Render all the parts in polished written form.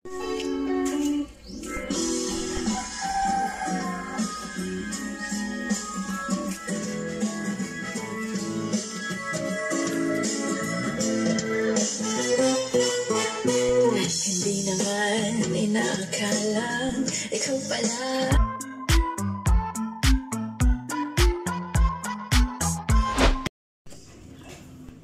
Hindi naman inaakala ikaw pala.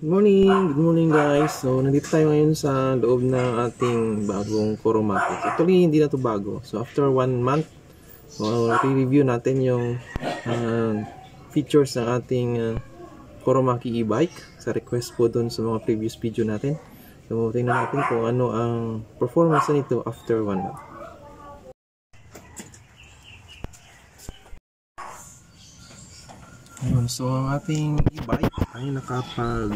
Good morning guys. So nandito tayo ngayon sa loob ng ating bagong Coromaki. Actually hindi na to bago. So after 1 month, re-review natin yung features ng ating Coromaki e-bike sa request po dun sa mga previous video natin. So tingnan natin kung ano ang performance nito after 1 month. So ang ating e-bike ay nakapag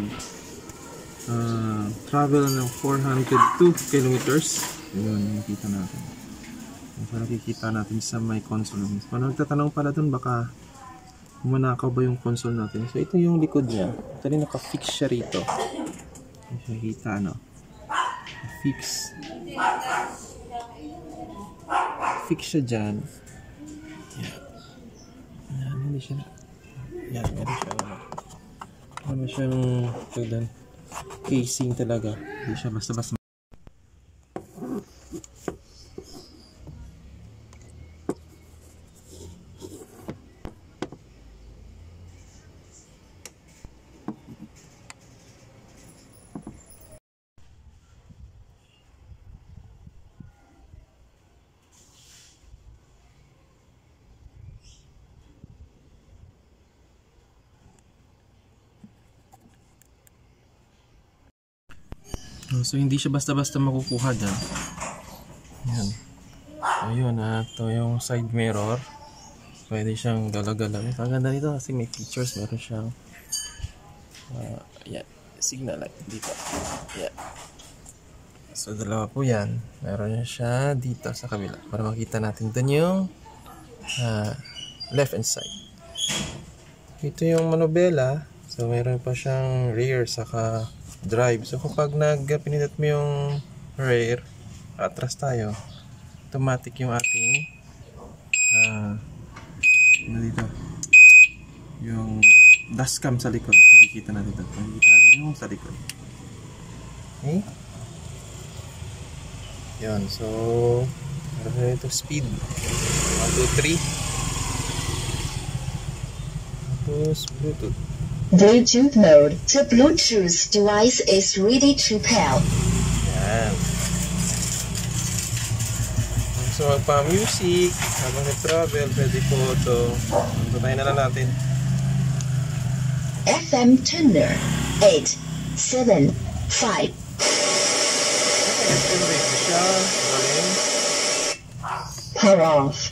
travel ng 402 kilometers. Yun, nakikita natin. Ito nakikita natin sa may console. Kung nagtatanong pala dun, baka manakaw ba yung console natin. So ito yung likod niya. Ito rin naka-fix siya rito. Nakikita, no? Fix siya dyan. Yan, hindi siya. Yan, meron siyang casing talaga. Hindi siya basta-basta. So hindi siya basta-basta makukuha dyan. Yan. Ayun, ito yung side mirror. Pwede siyang gala-gala. Ang ganda nito kasi may features. Meron siyang yan, signal light dito. Yan. So dalawa po yan. Meron siya dito sa kabila para makita natin dun yung left hand side. Ito yung manubela. So meron pa siyang rear saka drive. So kapag pinindot mo yung rear, atras tayo, automatic yung ating dito yung dashcam sa likod. Nakikita natin ito. Nakikita natin yung sa likod. Okay? Yan. So meron ito speed 1, 2, 3. Tapos Bluetooth. Bluetooth mode. The Bluetooth device is ready to pair. Yan. So magpa-music habang nag-travel, pwede po ito. Patayin na lang natin. FM tuner 8, 7, 5. FM radio siya. Power off.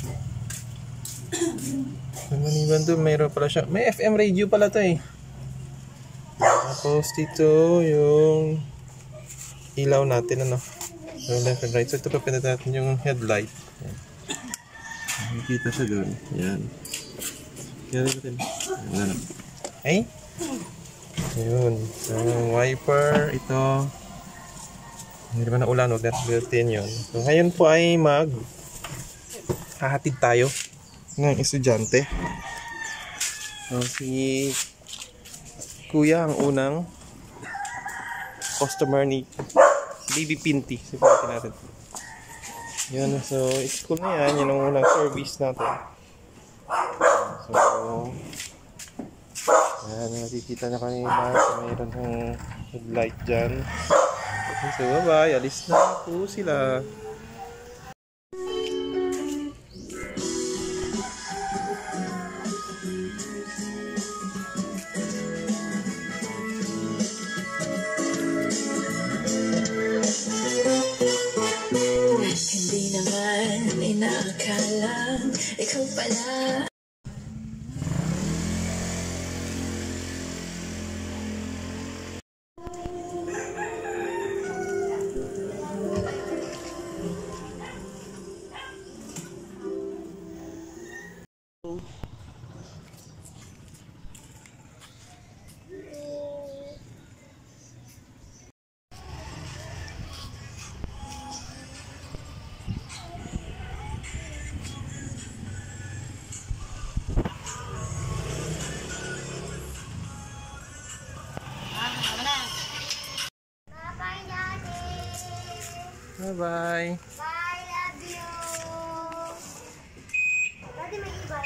Maliban doon, mayroon pala siya. May FM radio pala ito eh. Tapos dito yung ilaw natin, ano, yung left and right. So ito pa pinatay natin yung headlight. Yan. Nakikita siya doon. Yan. Kaya natin. Yan. Okay? Ayun. So wiper, ito. Hindi ba na ulan, huwag natin built-in yun. So ngayon po ay hahatid tayo ng estudyante. So si Kuya ang unang customer ni Baby Pinty. Sipatin natin. Yan. So school na yan. Yan ang unang service natin. So yan. Nakikita na kanina. So mayroon ng headlight dyan. So bye bye. Alis na po sila. Hindi naman inaakala ikaw pala. Bye-bye. Bye, love you. Daddy, may iba.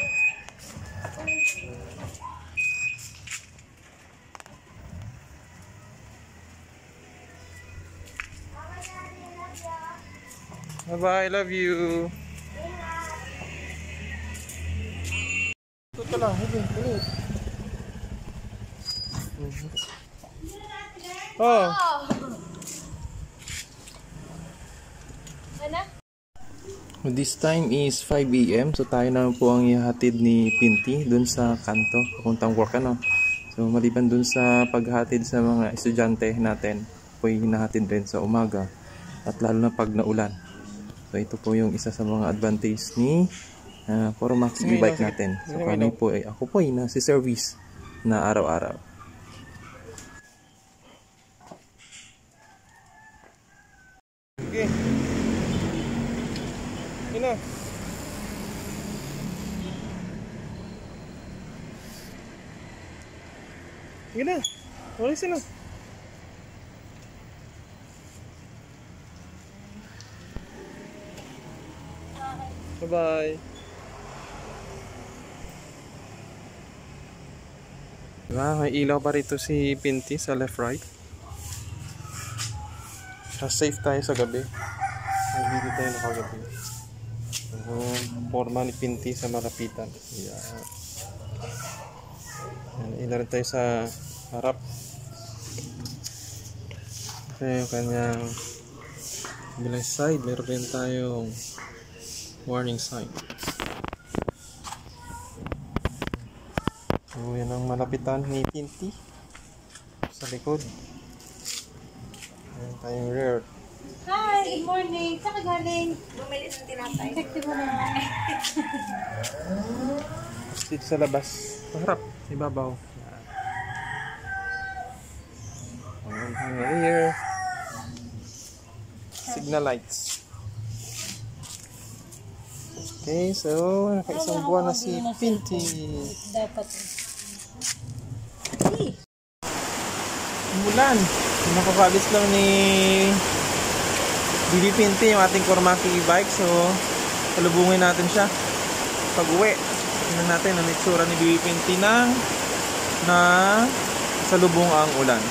Bye-bye, love you. Ito lang, hindi. Oh. This time is 5 AM. So tayo naman po ang ihatid ni Pinty dun sa kanto, papuntang work ano. So maliban dun sa paghatid sa mga estudyante natin, po hinahatid rin sa umaga at lalo na pag naulan. So ito po yung isa sa mga advantage ni Coromax e-bike natin. So kami po ako po ay nasa service na araw-araw. Okay. Ina. Gina. Walis na. Bye-bye. Diba, may ilaw pa rito si Pinty sa left right. Safe tayo sa gabi. May video tayo nakagabi. Forma ni Pinty sa malapitan. Yeah. Ilaw rin tayo sa harap. Okay, yung kanyang bilang side, meron rin tayong warning sign. So yan ang malapitan ni Pinty sa likod. Ayan tayong rear. Hi, good morning. Saan ka galing? Bumili ng tinapay. Check mo naman. Dito sa labas, sa harap, sa ibabaw. Ayan ang rear. Signal lights. Okay, so nakaisang buwan na si Pinty. Dapat. Umulan. Nakakalis lang ni Bibi Pinty yung ating Coromax e-bike. So, palubungin natin siya pag uwi. Tingnan natin ang itsura ni Bibi Pinty na salubong ang ulan.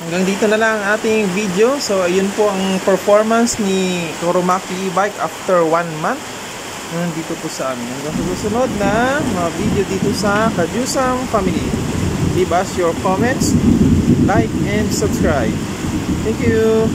Hanggang dito na lang ang ating video. So, ayun po ang performance ni Coromax e-bike after 1 month. Dito po sa amin. Hanggang sa susunod na mga video dito sa Kajusang Family. Leave us your comments, like, and subscribe. Thank you!